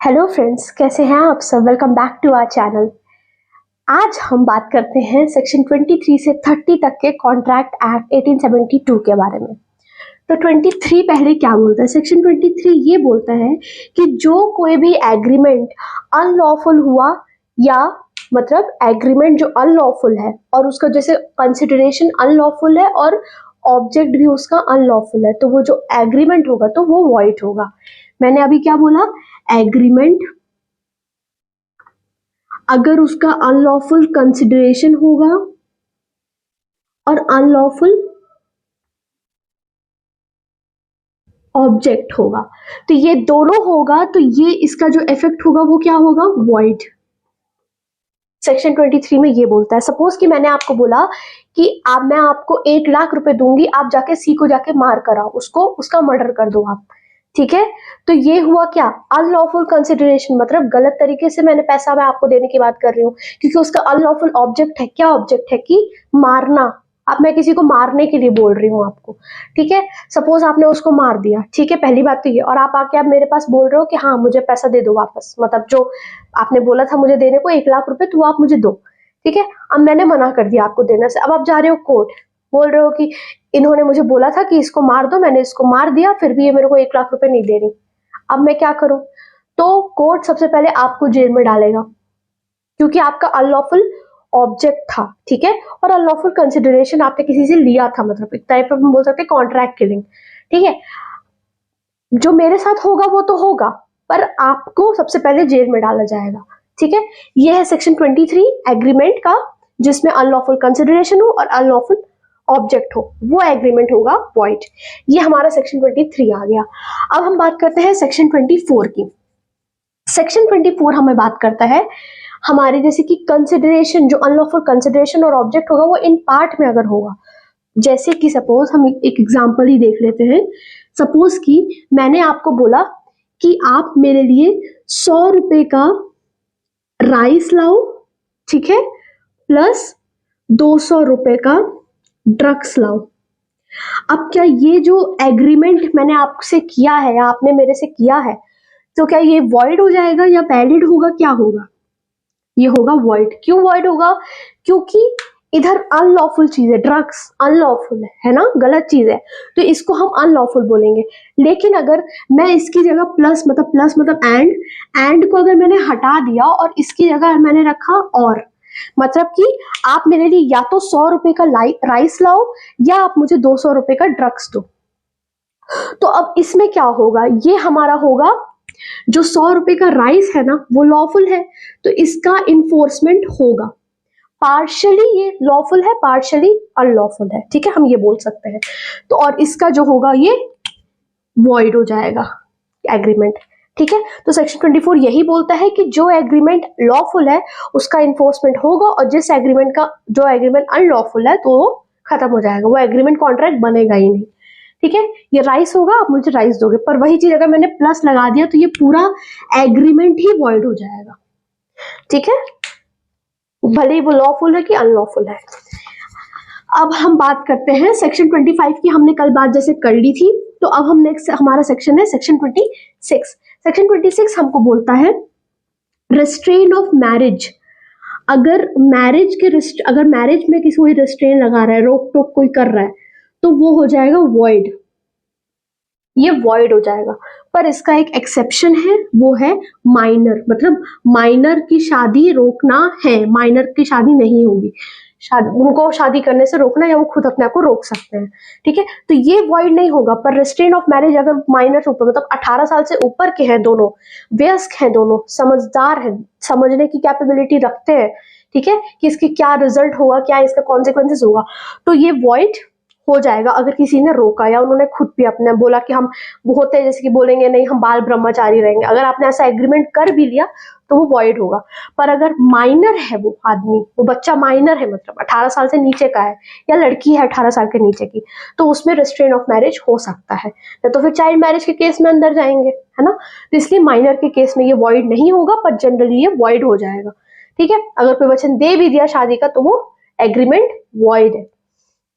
Hello friends, कैसे हैं आप सब। Welcome back to our channel. आज हम बात करते हैं सेक्शन 23 से 30 तक के कॉन्ट्रैक्ट एक्ट 1872 के बारे में। तो 23 पहले क्या बोलता है? सेक्शन 23 ये बोलता है कि जो कोई भी एग्रीमेंट अनलॉफुल हुआ या मतलब एग्रीमेंट जो अनलॉफुल है और उसका जैसे कंसिडरेशन अनलॉफुल है और ऑब्जेक्ट भी उसका अनलॉफुल है, तो वो जो एग्रीमेंट होगा तो वो वॉइड होगा। मैंने अभी क्या बोला? एग्रीमेंट अगर उसका अनलॉफुल कंसिडरेशन होगा और अनलॉफुल ऑब्जेक्ट होगा, तो ये दोनों होगा, तो ये इसका जो इफेक्ट होगा वो क्या होगा? वॉइड। सेक्शन 23 में ये बोलता है, सपोज कि मैंने आपको बोला कि मैं आपको 1 लाख रुपए दूंगी, आप जाके सी को जाके मार कर आओ, उसको उसका मर्डर कर दो आप। ठीक है, तो ये हुआ क्या? अनलॉफुल कंसिडरेशन, मतलब गलत तरीके से मैंने पैसा मैं आपको देने की बात कर रही हूँ, क्योंकि उसका अनलॉफुल ऑब्जेक्ट है। क्या ऑब्जेक्ट है? कि मारना। अब मैं किसी को मारने के लिए बोल रही हूँ आपको। ठीक है, सपोज आपने उसको मार दिया। ठीक है, पहली बात तो ये, और आप आके आप मेरे पास बोल रहे हो कि हाँ मुझे पैसा दे दो वापस, मतलब जो आपने बोला था मुझे देने को 1 लाख रुपए, तो आप मुझे दो। ठीक है, अब मैंने मना कर दिया आपको देने से। अब आप जा रहे हो कोर्ट, बोल रहे हो कि इन्होंने मुझे बोला था कि इसको मार दो, मैंने इसको मार दिया, फिर भी ये मेरे को 1 लाख रुपए नहीं दे रही। अब मैं क्या करूं? तो कोर्ट सबसे पहले आपको जेल में डालेगा, क्योंकि आपका अनलॉफुल ऑब्जेक्ट था। ठीक है, और अनलॉफुल कंसिडरेशन आपने किसी से लिया था, मतलब एक टाइप ऑफ हम बोल सकते हैं कॉन्ट्रैक्ट किलिंग। ठीक है, जो मेरे साथ होगा वो तो होगा, पर आपको सबसे पहले जेल में डाला जाएगा। ठीक है, ये है सेक्शन 23 एग्रीमेंट का, जिसमें अनलॉफुल कंसिडरेशन हो और अनलॉफुल ऑब्जेक्ट हो, वो एग्रीमेंट होगा वॉइड। ये हमारा सेक्शन 23 आ गया। अब हम बात करते हैं सेक्शन 24 की। सेक्शन 24 हमें बात करता है हमारे जैसे कि कंसिडरेशन, जो अनलॉफुल कंसिडरेशन और ऑब्जेक्ट होगा वो इन पार्ट में अगर होगा, जैसे कि सपोज हम एक एग्जांपल ही देख लेते हैं। सपोज कि मैंने आपको बोला कि आप मेरे लिए 100 रुपए का राइस लाओ, ठीक है, प्लस 200 रुपए का ड्रग्स लाओ। अब क्या ये जो एग्रीमेंट मैंने आपसे किया है या आपने मेरे से किया है, तो क्या ये वॉइड हो जाएगा या वैलिड होगा? क्या होगा? ये होगा वॉइड। क्यों वॉइड होगा? क्योंकि इधर अनलॉफुल चीज है, ड्रग्स अनलॉफुल है ना, गलत चीज है, तो इसको हम अनलॉफुल बोलेंगे। लेकिन अगर मैं इसकी जगह प्लस मतलब एंड को अगर मैंने हटा दिया और इसकी जगह मैंने रखा और, मतलब कि आप मेरे लिए या तो 100 रुपए का राइस लाओ या आप मुझे 200 रुपए का ड्रग्स दो। तो अब इसमें क्या होगा? ये हमारा होगा जो 100 रुपए का राइस है ना, वो लॉफुल है, तो इसका इन्फोर्समेंट होगा। पार्शली ये लॉफुल है, पार्शली अनलॉफुल है। ठीक है, हम ये बोल सकते हैं। तो और इसका जो होगा ये वॉइड हो जाएगा एग्रीमेंट। ठीक है, तो सेक्शन 24 यही बोलता है कि जो एग्रीमेंट लॉफुल है उसका इन्फोर्समेंट होगा, और जिस एग्रीमेंट का जो एग्रीमेंट अनलॉफुल है तो वो खत्म हो जाएगा, वो एग्रीमेंट कॉन्ट्रैक्ट बनेगा ही नहीं। ठीक है, ये राइस होगा, आप मुझे राइस दोगे, पर वही चीज अगर मैंने प्लस लगा दिया तो ये पूरा एग्रीमेंट ही वॉइड हो जाएगा। ठीक है, भले ही वो लॉफुल है कि अनलॉफुल है। अब हम बात करते हैं सेक्शन 25 की। हमने कल बात जैसे कर ली थी, तो अब हम नेक्स्ट हमारा सेक्शन है सेक्शन 26। सेक्शन 26 हमको बोलता है रिस्ट्रेन ऑफ मैरिज। अगर मैरिज में किसी कोई रिस्ट्रेन लगा रहा है, रोक टोक कोई कर रहा है, तो वो हो जाएगा वॉइड। ये वॉइड हो जाएगा, पर इसका एक एक्सेप्शन है, वो है माइनर। मतलब माइनर की शादी रोकना है, माइनर की शादी नहीं होगी, उनको शादी करने से रोकना, या वो खुद अपने आप को रोक सकते हैं। ठीक है, तो ये वॉइड नहीं होगा। पर रिस्ट्रेन ऑफ मैरिज अगर माइनर ऊपर, मतलब 18 साल से ऊपर के हैं, दोनों वयस्क हैं, दोनों समझदार हैं, समझने की कैपेबिलिटी रखते हैं, ठीक है, कि इसकी क्या रिजल्ट होगा, क्या इसका कॉन्सिक्वेंसेस होगा, तो ये वॉइड हो जाएगा अगर किसी ने रोका या उन्होंने खुद भी अपने बोला कि हम, वो होते हैं जैसे कि बोलेंगे नहीं हम बाल ब्रह्मचारी रहेंगे, अगर आपने ऐसा एग्रीमेंट कर भी लिया तो वो वॉइड होगा। पर अगर माइनर है वो आदमी, वो बच्चा माइनर है, मतलब 18 साल से नीचे का है, या लड़की है 18 साल के नीचे की, तो उसमें रिस्ट्रेन ऑफ मैरिज हो सकता है, तो फिर चाइल्ड मैरिज के केस में अंदर जाएंगे, है ना। तो इसलिए माइनर के केस में ये वॉइड नहीं होगा, पर जनरली ये वॉइड हो जाएगा। ठीक है, अगर कोई वचन दे भी दिया शादी का तो वो एग्रीमेंट वॉइड है।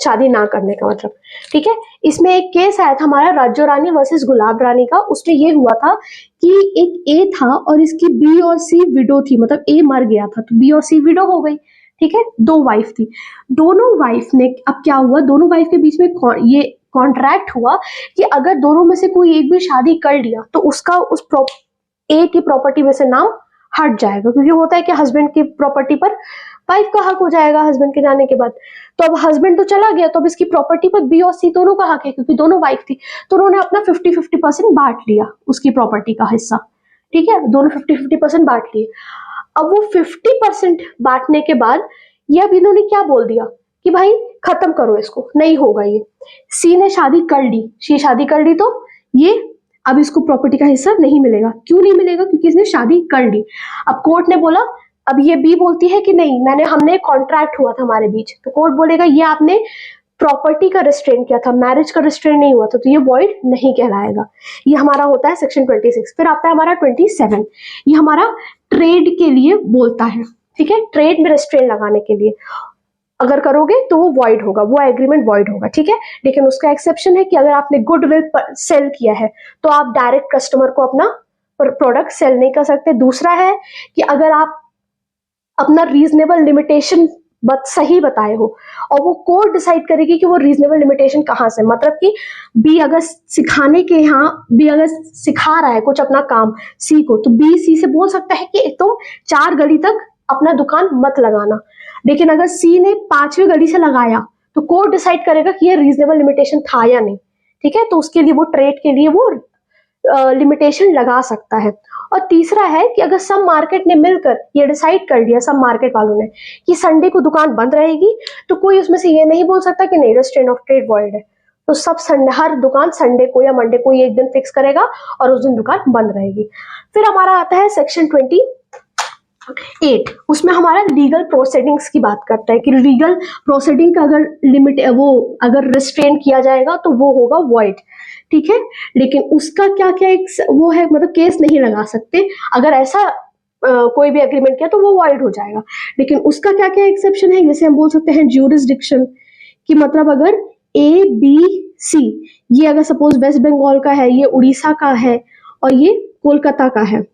शादी ना करने का मतलब, ठीक है। इसमें एक केस आया था हमारा राज्य रानी वर्सेस गुलाब रानी का। उसमें ये हुआ था कि एक ए था और इसकी बी और सी विडो थी, मतलब ए मर गया था तो बी और सी विडो हो गई, ठीक है। 2 वाइफ थी, दोनों वाइफ ने, अब क्या हुआ, दोनों वाइफ के बीच में ये कॉन्ट्रैक्ट हुआ कि अगर दोनों में से कोई एक भी शादी कर लिया तो उसका उस ए की प्रॉपर्टी में से नाम हट जाएगा, क्योंकि होता है कि हस्बैंड की प्रॉपर्टी पर वाइफ का हक हो जाएगा हस्बैंड के जाने के बाद। तो अब हस्बैंड तो चला गया, तो अब इसकी प्रॉपर्टी पर बी और सी दोनों का हक है, क्योंकि दोनों वाइफ थी। तो उन्होंने अपना 50-50% बांट लिया उसकी प्रॉपर्टी का हिस्सा, ठीक है, दोनों 50-50% बांट लिए। अब वो 50% बांटने के बाद ये अब इन्होंने क्या बोल दिया कि भाई खत्म करो इसको, नहीं होगा ये। सी ने शादी कर ली, सी शादी कर ली, तो ये अब इसको प्रॉपर्टी का हिस्सा नहीं मिलेगा। क्यों नहीं मिलेगा? क्योंकि इसने शादी कर ली। अब कोर्ट ने बोला, अब ये बी बोलती है कि नहीं, हमने कॉन्ट्रैक्ट हुआ था हमारे बीच, तो कोर्ट बोलेगा ये आपने प्रॉपर्टी का रिस्ट्रेन किया था, मैरिज का रिस्ट्रेन नहीं हुआ था, तो ये वॉइड नहीं कहलाएगा। ये हमारा होता है सेक्शन 26। फिर आता है हमारा 27, ये हमारा ट्रेड के लिए बोलता है, ठीक है, ट्रेड में रिस्ट्रेन लगाने के लिए अगर करोगे तो वो वॉइड होगा, वो एग्रीमेंट वॉइड होगा, ठीक है। लेकिन उसका एक्सेप्शन है कि अगर आपने गुडविल सेल किया है तो आप डायरेक्ट कस्टमर को अपना प्रोडक्ट सेल नहीं कर सकते। दूसरा है कि अगर आप अपना रीजनेबल लिमिटेशन सही बताए हो और वो कोर्ट डिसाइड करेगी कि वो रीजनेबल लिमिटेशन कहाँ से, मतलब कि बी अगर सिखाने के यहाँ बी अगर सिखा रहा है कुछ अपना काम सी को, तो बी सी से बोल सकता है कि तुम 4 गली तक अपना दुकान मत लगाना। लेकिन अगर सी ने 5वीं गली से लगाया तो कोर्ट डिसाइड करेगा कि ये रीजनेबल लिमिटेशन था या नहीं, ठीक है। तो उसके लिए वो ट्रेड के लिए वो लिमिटेशन लगा सकता है। और तीसरा है कि अगर सब मार्केट ने मिलकर ये डिसाइड कर लिया, सब मार्केट वालों ने, कि संडे को दुकान बंद रहेगी, तो कोई उसमें से ये नहीं बोल सकता कि नहीं रिस्ट्रेन ऑफ ट्रेड वॉइड है। तो सब संडे, हर दुकान संडे को या मंडे को एक दिन फिक्स करेगा और उस दिन दुकान बंद रहेगी। फिर हमारा आता है सेक्शन 28। उसमें हमारा लीगल प्रोसीडिंग्स की बात करता है कि लीगल प्रोसीडिंग का अगर लिमिट वो अगर रिस्ट्रेन किया जाएगा तो वो होगा वॉइड, ठीक है। लेकिन उसका क्या क्या एक वो है, मतलब केस नहीं लगा सकते अगर ऐसा कोई भी एग्रीमेंट किया तो वो वॉइड हो जाएगा। लेकिन उसका क्या क्या एक्सेप्शन है, जैसे हम बोल सकते हैं ज्यूरिसडिक्शन, कि मतलब अगर ए बी सी, ये अगर सपोज वेस्ट बंगाल का है, ये उड़ीसा का है और ये कोलकाता का है,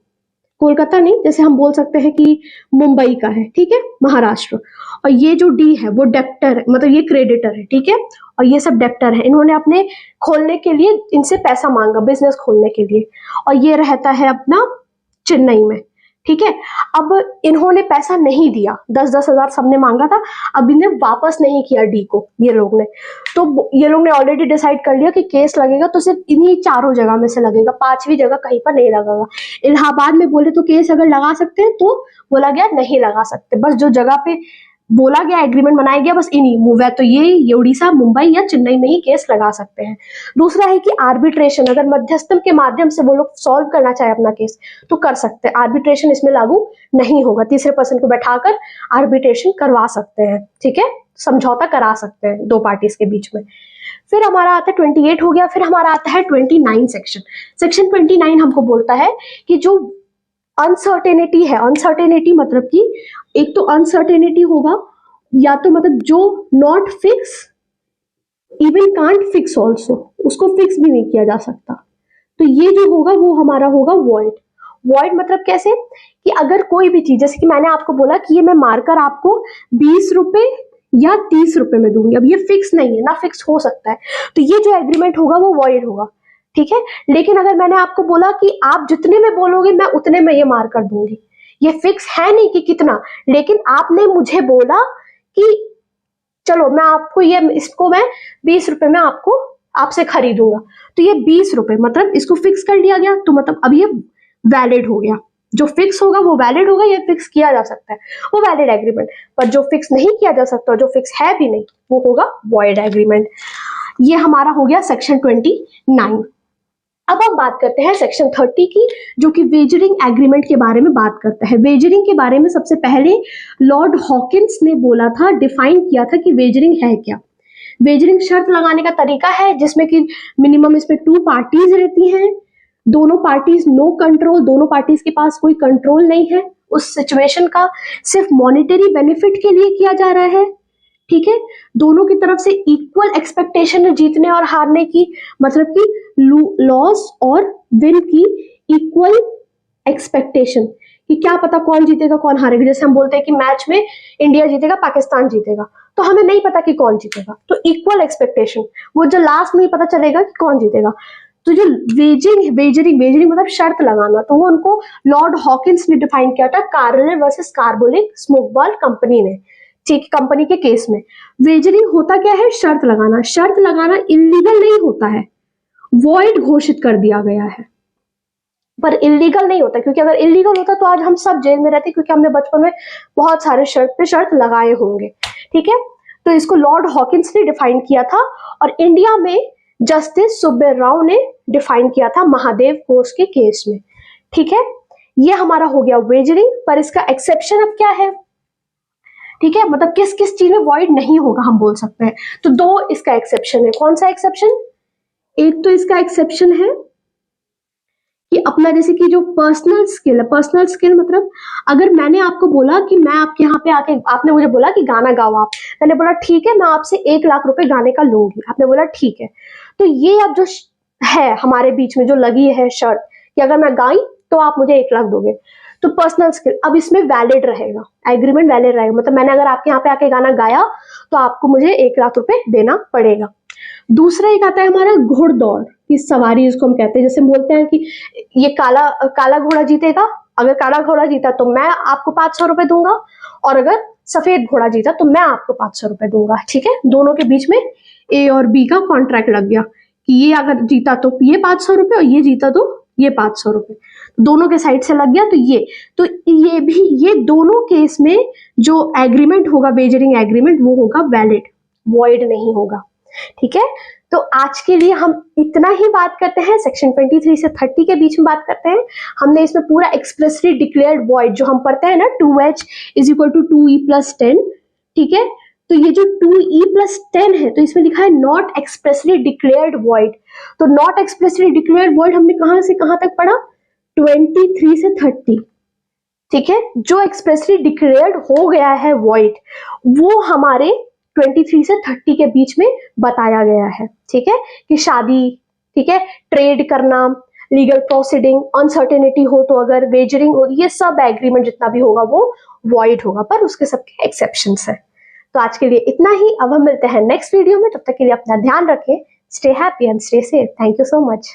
कोलकाता नहीं, जैसे हम बोल सकते हैं कि मुंबई का है, ठीक है, महाराष्ट्र, और ये जो डी है वो डेप्टर है, मतलब ये क्रेडिटर है, ठीक है, और ये सब डेप्टर है। इन्होंने अपने खोलने के लिए इनसे पैसा मांगा, बिजनेस खोलने के लिए, और ये रहता है अपना चेन्नई में, ठीक है। अब इन्होंने पैसा नहीं दिया, 10-10 हजार सबने मांगा था, अब इन्हें वापस नहीं किया डी को, ये लोग ने, तो ये लोग ने ऑलरेडी डिसाइड कर लिया कि केस लगेगा तो सिर्फ इन्हीं 4 जगह में से लगेगा, 5वीं जगह कहीं पर नहीं लगेगा। इलाहाबाद में बोले तो केस अगर लगा सकते हैं, तो बोला गया नहीं लगा सकते, बस जो जगह पे बोला गया एग्रीमेंट बनाया गया बस इन्हीं मूव है, तो ये उड़ीसा, मुंबई या चेन्नई में ही केस लगा सकते हैं। दूसरा है कि आर्बिट्रेशन, अगर मध्यस्थम के माध्यम से वो लोग सॉल्व करना चाहे अपना केस तो कर सकते हैं, आर्बिट्रेशन इसमें लागू नहीं होगा, तीसरे पर्सन को बैठाकर आर्बिट्रेशन करवा सकते हैं, ठीक है, समझौता करा सकते हैं 2 पार्टीज के बीच में। फिर हमारा आता है 28 हो गया। फिर हमारा आता है 29 सेक्शन 29 हमको बोलता है कि जो अनसर्टेनिटी है, अनसर्टेनिटी मतलब कि एक तो अनसर्टेनिटी होगा, या तो मतलब जो not fix, even can't fix also, उसको फिक्स भी नहीं किया जा सकता, तो ये जो होगा वो हमारा होगा वॉइड। वॉइड मतलब कैसे, कि अगर कोई भी चीज, जैसे कि मैंने आपको बोला कि ये मैं मार्कर आपको 20 रुपए या 30 रुपए में दूंगी, अब ये फिक्स नहीं है ना, फिक्स हो सकता है, तो ये जो एग्रीमेंट होगा वो वॉइड होगा, ठीक है। लेकिन अगर मैंने आपको बोला कि आप जितने में बोलोगे मैं उतने में ये मार्कर दूंगी, ये फिक्स है नहीं कि कितना, लेकिन आपने मुझे बोला कि चलो मैं आपको ये, इसको मैं 20 रुपए में आपको आपसे खरीदूंगा, तो ये 20 रुपए मतलब इसको फिक्स कर लिया गया, तो मतलब अब ये वैलिड हो गया, जो फिक्स होगा वो वैलिड होगा, ये फिक्स किया जा सकता है वो वैलिड एग्रीमेंट, पर जो फिक्स नहीं किया जा सकता, जो फिक्स है भी नहीं, वो होगा वॉइड एग्रीमेंट। ये हमारा हो गया सेक्शन 29। अब हम बात करते हैं सेक्शन 30 की, जो कि वेजरिंग एग्रीमेंट के बारे में बात करता है। वेजरिंग के बारे में सबसे पहले लॉर्ड हॉकिंस ने बोला था, डिफाइन किया था कि वेजरिंग है क्या। वेजरिंग शर्त लगाने का तरीका है जिसमें कि मिनिमम इसमें 2 पार्टीज रहती हैं, दोनों पार्टीज नो कंट्रोल, दोनों पार्टीज के पास कोई कंट्रोल नहीं है उस सिचुएशन का, सिर्फ मॉनेटरी बेनिफिट के लिए किया जा रहा है, ठीक है, दोनों की तरफ से इक्वल एक्सपेक्टेशन है जीतने और हारने की, मतलब कि लॉस और विन की इक्वल एक्सपेक्टेशन, कि क्या पता कौन जीतेगा कौन हारेगा। जैसे हम बोलते हैं कि मैच में इंडिया जीतेगा पाकिस्तान जीतेगा, तो हमें नहीं पता कि कौन जीतेगा, तो इक्वल एक्सपेक्टेशन, वो जो लास्ट में ही पता चलेगा कि कौन जीतेगा। तो जो वेजरिंग मतलब शर्त लगाना, तो वो उनको लॉर्ड हॉकिंस ने डिफाइन किया था Cornell versus carbonic smoke ball company ने, ठीक, कंपनी के केस में। वेजरिंग होता क्या है? शर्त लगाना। शर्त लगाना इलीगल नहीं होता है, वॉइड घोषित कर दिया गया है, पर इलीगल नहीं होता, क्योंकि अगर इलीगल होता तो आज हम सब जेल में रहते, क्योंकि हमने बचपन में बहुत सारे शर्त पे शर्त लगाए होंगे। ठीक है, तो इसको लॉर्ड हॉकिंस ने डिफाइन किया था, और इंडिया में जस्टिस सुब्बेराव ने डिफाइन किया था महादेव घोष के केस में। ठीक है, ये हमारा हो गया वेजरिंग, पर इसका एक्सेप्शन अब क्या है? ठीक है, मतलब किस किस चीज में वॉइड नहीं होगा हम बोल सकते हैं। तो दो इसका एक्सेप्शन है। कौन सा एक्सेप्शन? एक तो इसका एक्सेप्शन है कि अपना जैसे कि जो पर्सनल स्किल है, पर्सनल स्किल मतलब अगर मैंने आपको बोला कि मैं आपके यहाँ पे आके, आपने मुझे बोला कि गाना गाओ आप, मैंने बोला ठीक है मैं आपसे 1 लाख रुपए गाने का लूंगी, आपने बोला ठीक है, तो ये अब जो है हमारे बीच में जो लगी है शर्त कि अगर मैं गाई तो आप मुझे 1 लाख दोगे, तो पर्सनल स्किल अब इसमें वैलिड रहेगा, एग्रीमेंट वैलिड रहेगा, मतलब मैंने अगर आपके यहाँ पे आके गाना गाया तो आपको मुझे 1 लाख रुपए देना पड़ेगा। दूसरा एक आता है हमारा घुड़दौड़ की सवारी, जिसको हम कहते हैं, जैसे बोलते हैं कि ये काला काला घोड़ा जीतेगा, अगर काला घोड़ा जीता तो मैं आपको 500 रुपए दूंगा, और अगर सफेद घोड़ा जीता तो मैं आपको 500 रुपए दूंगा। ठीक है, दोनों के बीच में ए और बी का कॉन्ट्रैक्ट लग गया कि ये अगर जीता तो ये 500 रुपए और ये जीता तो ये 500 रुपए, दोनों के साइड से लग गया। तो ये भी, ये दोनों केस में जो एग्रीमेंट होगा, वेजरिंग एग्रीमेंट, वो होगा वैलिड, वॉइड नहीं होगा। ठीक है, तो आज के लिए हम इतना ही बात करते हैं, सेक्शन 23 से 30 के बीच में बात करते हैं। हमने इसमें पूरा एक्सप्रेसली डिक्लेयर्ड वॉइड जो हम पढ़ते हैं ना, 2H is equal to 2E + 10, ठीक है, तो ये जो 2E + 10 है, तो इसमें लिखा है नॉट एक्सप्रेसली डिक्लेयर्ड वॉइड। तो नॉट एक्सप्रेसली डिक्लेयर्ड वॉइड हमने कहां से कहां तक पढ़ा? 23 से 30। ठीक है, जो एक्सप्रेसली डिक्लेयर्ड हो गया है वॉइड, वो हमारे 23 से 30 के बीच में बताया गया है। ठीक है, कि शादी, ठीक है, ट्रेड करना, लीगल प्रोसीडिंग, अनसर्टेनिटी हो तो अगर वेजरिंग हो, ये सब एग्रीमेंट जितना भी होगा वो वॉइड होगा, पर उसके सबके एक्सेप्शंस है। तो आज के लिए इतना ही, अब हम मिलते हैं नेक्स्ट वीडियो में, तब तक के लिए अपना ध्यान रखें, stay happy and stay safe. Thank you so much.